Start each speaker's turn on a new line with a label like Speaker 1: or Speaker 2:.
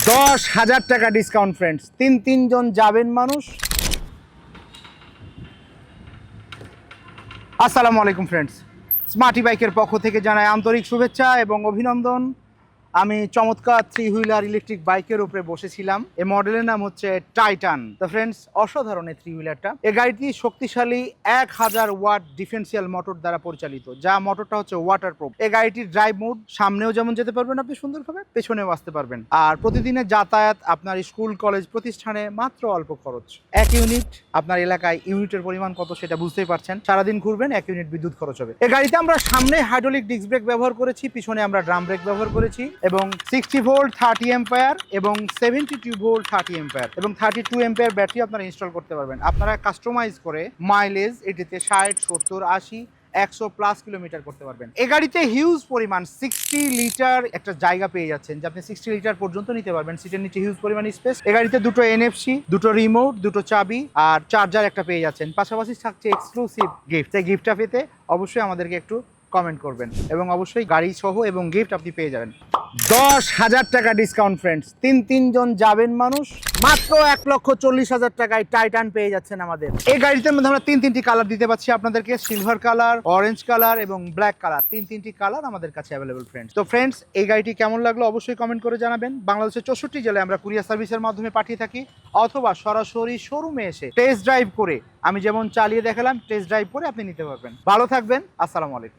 Speaker 1: 10,000 টাকা discount friends, তিনজন যাবেন মানুষ। আসসালামু আলাইকুম ফ্রেন্ডস, স্মার্টি বাইকের পক্ষ থেকে জানাই আন্তরিক শুভেচ্ছা এবং অভিনন্দন। আমি চমৎকার 3 হুইলার ইলেকট্রিক বাইকের উপরে বসেছিলাম। এই মডেলের নাম হচ্ছে টাইটান। তো ফ্রেন্ডস, অসাধারণ এই 3 হুইলারটা। এই গাড়িটি শক্তিশালী 1000 ওয়াট ডিফারেন্সিয়াল মোটর দ্বারা পরিচালিত, যা মোটরটা হচ্ছে ওয়াটারপ্রুফ। এই গাড়িটির ড্রাইভ মোড, সামনেও যেমন যেতে পারবেন আপনি সুন্দরভাবে, পেছনেও আসতে পারবেন। আর প্রতিদিনের যাতায়াত আপনার স্কুল কলেজ প্রতিষ্ঠানে মাত্র অল্প খরচ। 1 ইউনিট, আপনার এলাকায় ইউনিটের পরিমাণ কত সেটা বুঝতেই পারছেন। সারাদিন ঘুরবেন, 1 ইউনিট বিদ্যুৎ খরচ হবে। এই গাড়িতে আমরা সামনে হাইড্রোলিক ডিস্ক ব্রেক ব্যবহার করেছি, পিছনে আমরা ড্রাম ব্রেক ব্যবহার করেছি এবং 60 ভোল্ট 30 অ্যাম্পিয়ার এবং 72 ভোল্ট 30 অ্যাম্পিয়ার এবং 32 অ্যাম্পিয়ার ব্যাটারি আপনারা ইনস্টল করতে পারবেন। আপনারা কাস্টমাইজ করে মাইলেজ এটিতে 60, 70, 80, 100+ কিলোমিটার করতে পারবেন। এই গাড়িতে হিউজ পরিমাণ 60 লিটার একটা জায়গা পেয়ে যাচ্ছেন, যে আপনি 60 লিটার পর্যন্ত নিতে পারবেন। সিটের নিচে হিউজ পরিমাণ স্পেস। এই গাড়িতে দুটো এনএফসি, দুটো রিমোট, দুটো চাবি আর চার্জার একটা পেয়ে যাচ্ছেন। পাশাপাশি থাকছে এক্সক্লুসিভ গিফট। এই গিফটটা পেতে অবশ্যই আমাদেরকে একটু কমেন্ট করবেন এবং অবশ্যই গাড়ি সহ এবং গিফট আপনি পেয়ে যাবেন। 10,000 টাকা ডিসকাউন্ট ফ্রেন্ডস, তিনজন যাবেন মানুষ মাত্র 1,40,000 টাকায় টাইটান পেয়ে যাচ্ছেন আমাদের। এই গাড়িটার মধ্যে আমরা তিনটি কালার দিতে পাচ্ছি আপনাদেরকে, সিলভার কালার, অরেঞ্জ কালার এবং ব্ল্যাক কালার। তিনটি কালার আমাদের কাছে অ্যাভেলেবল ফ্রেন্ডস। তো ফ্রেন্ডস, এই গাড়িটি কেমন লাগলো অবশ্যই কমেন্ট করে জানাবেন। বাংলাদেশের 64 জেলায় আমরা কুরিয়ার সার্ভিসের মাধ্যমে পাঠিয়ে থাকি, অথবা সরাসরি শোরুমে এসে টেস্ট ড্রাইভ করে, আমি যেমন চালিয়ে দেখালাম, টেস্ট ড্রাইভ করে আপনি নিতে পারবেন। ভালো থাকবেন, আসসালামু আলাইকুম।